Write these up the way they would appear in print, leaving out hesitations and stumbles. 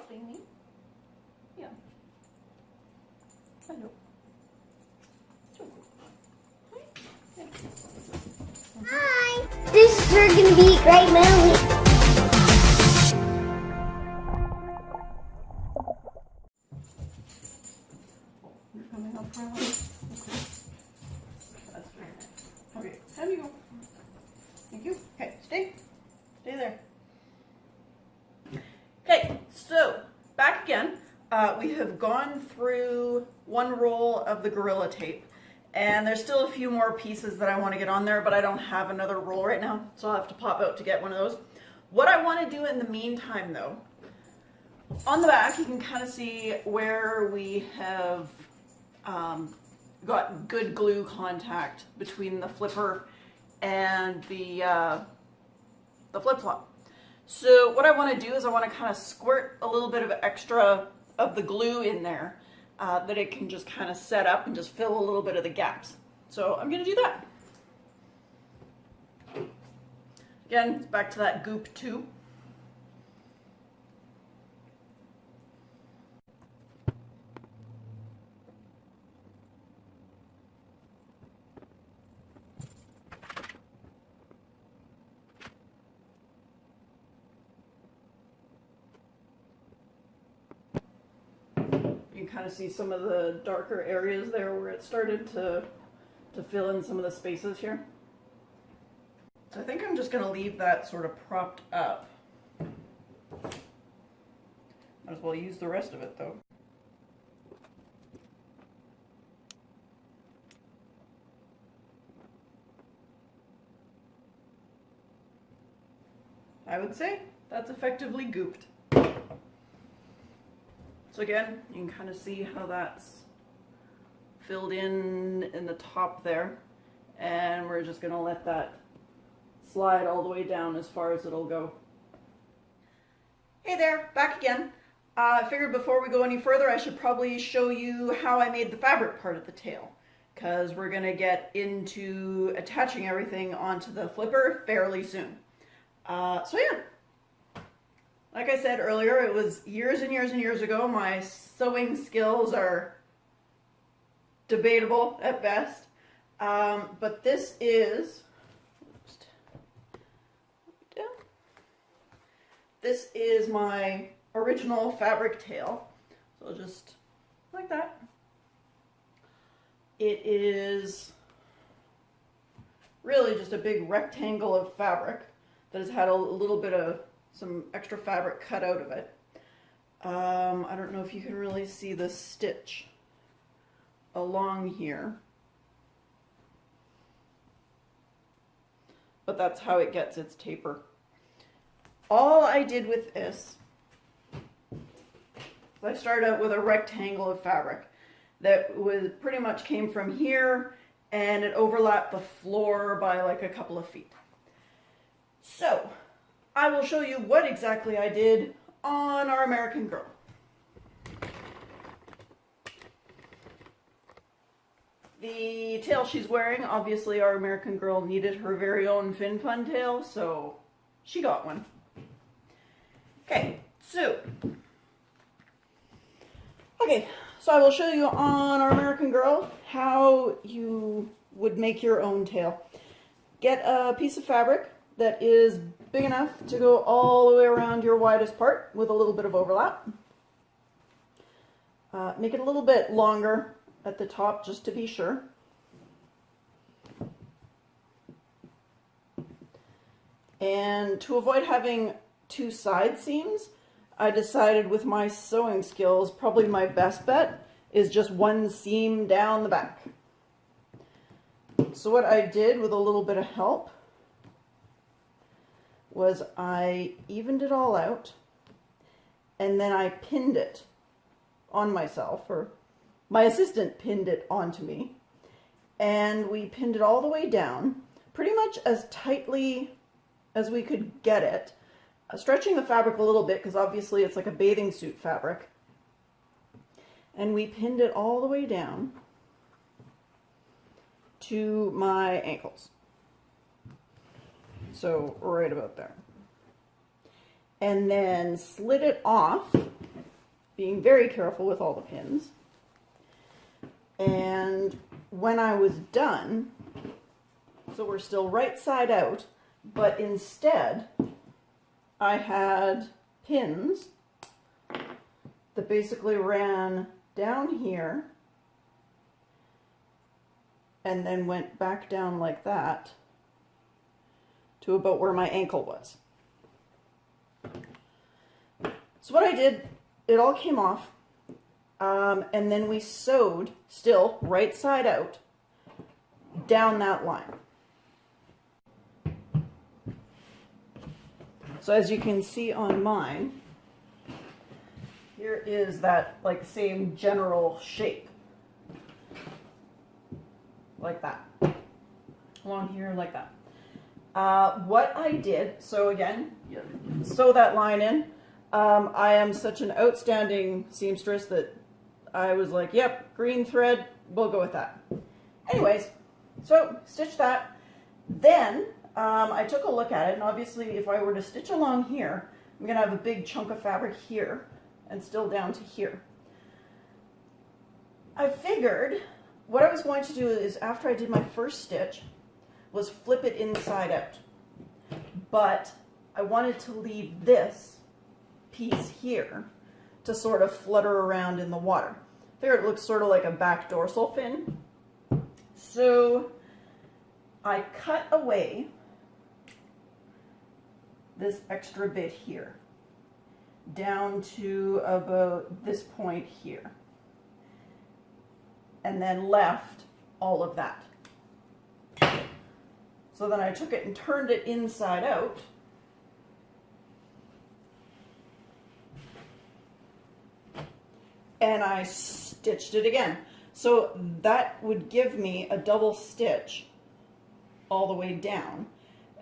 helping me. Yeah. Hello. Hi. This is her gonna be right now. You're coming up for a while. Okay. That's very nice. Okay, time to go. Thank you. Okay, stay. Stay there. Okay, so back again. We have gone through one roll of the Gorilla Tape, and there's still a few more pieces that I want to get on there, but I don't have another roll right now, so I'll have to pop out to get one of those. What I want to do in the meantime, though, on the back you can kind of see where we have got good glue contact between the flipper and the flip-flop. So what I want to do is I want to kind of squirt a little bit of extra of the glue in there that it can just kind of set up and just fill a little bit of the gaps. So I'm going to do that. Again, back to that goop tube. You can kind of see some of the darker areas there where it started to fill in some of the spaces here. So I think I'm just going to leave that sort of propped up. Might as well use the rest of it though. I would say that's effectively gooped. So again, you can kind of see how that's filled in the top there, and we're just going to let that slide all the way down as far as it'll go. Hey there, back again. I figured before we go any further I should probably show you how I made the fabric part of the tail, because we're going to get into attaching everything onto the flipper fairly soon. So yeah. Like I said earlier, it was years and years and years ago. My sewing skills are debatable at best. But this is, my original fabric tail. So just like that. It is really just a big rectangle of fabric that has had a little bit of some extra fabric cut out of it. I don't know if you can really see the stitch along here, but that's how it gets its taper. All I did with this, I started out with a rectangle of fabric that was pretty much came from here, and it overlapped the floor by like a couple of feet. So I will show you what exactly I did on our American Girl. The tail she's wearing, obviously our American Girl needed her very own fin fun tail, so she got one. Okay, so I will show you on our American Girl how you would make your own tail. Get a piece of fabric that is big enough to go all the way around your widest part with a little bit of overlap. Make it a little bit longer at the top just to be sure. And to avoid having two side seams, I decided with my sewing skills, probably my best bet is just one seam down the back. So what I did with a little bit of help was I evened it all out, and then I pinned it on myself, or my assistant pinned it onto me, and we pinned it all the way down, pretty much as tightly as we could get it, stretching the fabric a little bit because obviously it's like a bathing suit fabric, and we pinned it all the way down to my ankles. So right about there. And then slid it off being very careful with all the pins. And when I was done, so we're still right side out, but instead I had pins that basically ran down here and then went back down like that to about where my ankle was. So what I did, it all came off, and then we sewed, still right side out, down that line. So as you can see on mine, here is that like same general shape. Like that. Along here like that. What I did, so again, sew that line in. I am such an outstanding seamstress that I was like, yep, green thread, we'll go with that. Anyways, so stitch that. Then I took a look at it, and obviously if I were to stitch along here, I'm going to have a big chunk of fabric here and still down to here. I figured what I was going to do is, after I did my first stitch, was flip it inside out. But I wanted to leave this piece here to sort of flutter around in the water. I figured it looks sort of like a back dorsal fin. So I cut away this extra bit here down to about this point here, and then left all of that. So then I took it and turned it inside out, and I stitched it again. So that would give me a double stitch all the way down,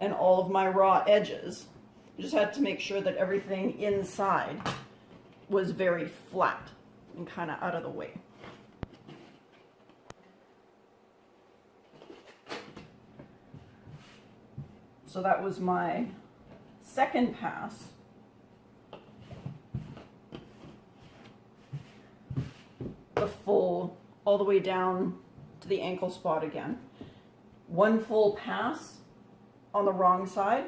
and all of my raw edges. I just had to make sure that everything inside was very flat and kind of out of the way. So that was my second pass. The full, all the way down to the ankle spot again. One full pass on the wrong side.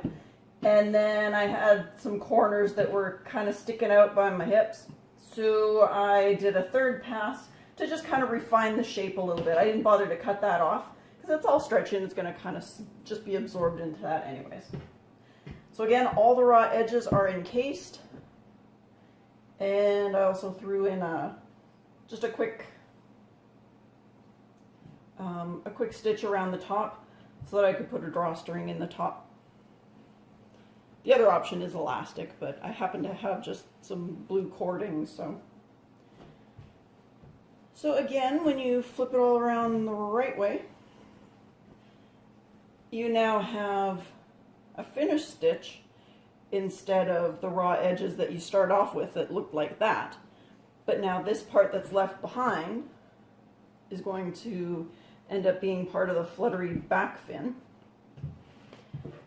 And then I had some corners that were kind of sticking out by my hips. So I did a third pass to just kind of refine the shape a little bit. I didn't bother to cut that off because it's all stretchy and it's going to kind of just be absorbed into that anyways. So again, all the raw edges are encased. And I also threw in just a quick stitch around the top so that I could put a drawstring in the top. The other option is elastic, but I happen to have just some blue cording, so. So again, when you flip it all around the right way, you now have a finished stitch instead of the raw edges that you start off with that looked like that. But now this part that's left behind is going to end up being part of the fluttery back fin.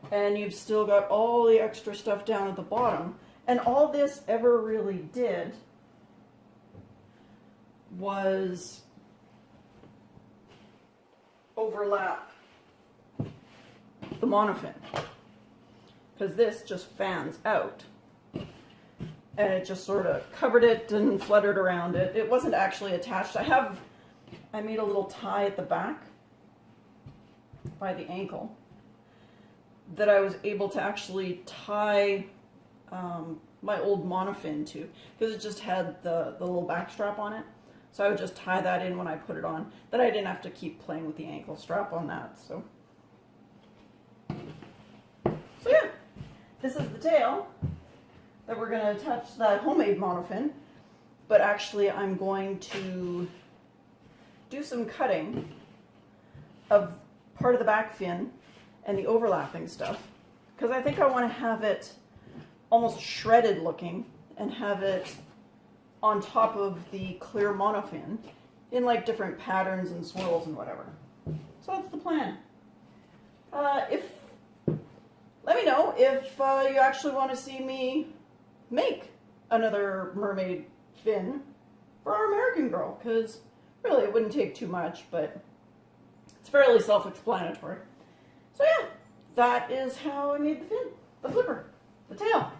And you've still got all the extra stuff down at the bottom. And all this ever really did was overlap the monofin, because this just fans out. And it just sort of covered it and fluttered around it. It wasn't actually attached. I made a little tie at the back by the ankle that I was able to actually tie my old monofin to, because it just had the little back strap on it. So I would just tie that in when I put it on. Then I didn't have to keep playing with the ankle strap on that. So yeah, this is the tail that we're going to attach that homemade monofin. But actually I'm going to do some cutting of part of the back fin and the overlapping stuff, because I think I want to have it almost shredded looking and have it on top of the clear monofin in like different patterns and swirls and whatever. So that's the plan. Let me know if you actually want to see me make another mermaid fin for our American girl, because really it wouldn't take too much, but it's fairly self-explanatory. So yeah, that is how I made the fin, the flipper, the tail.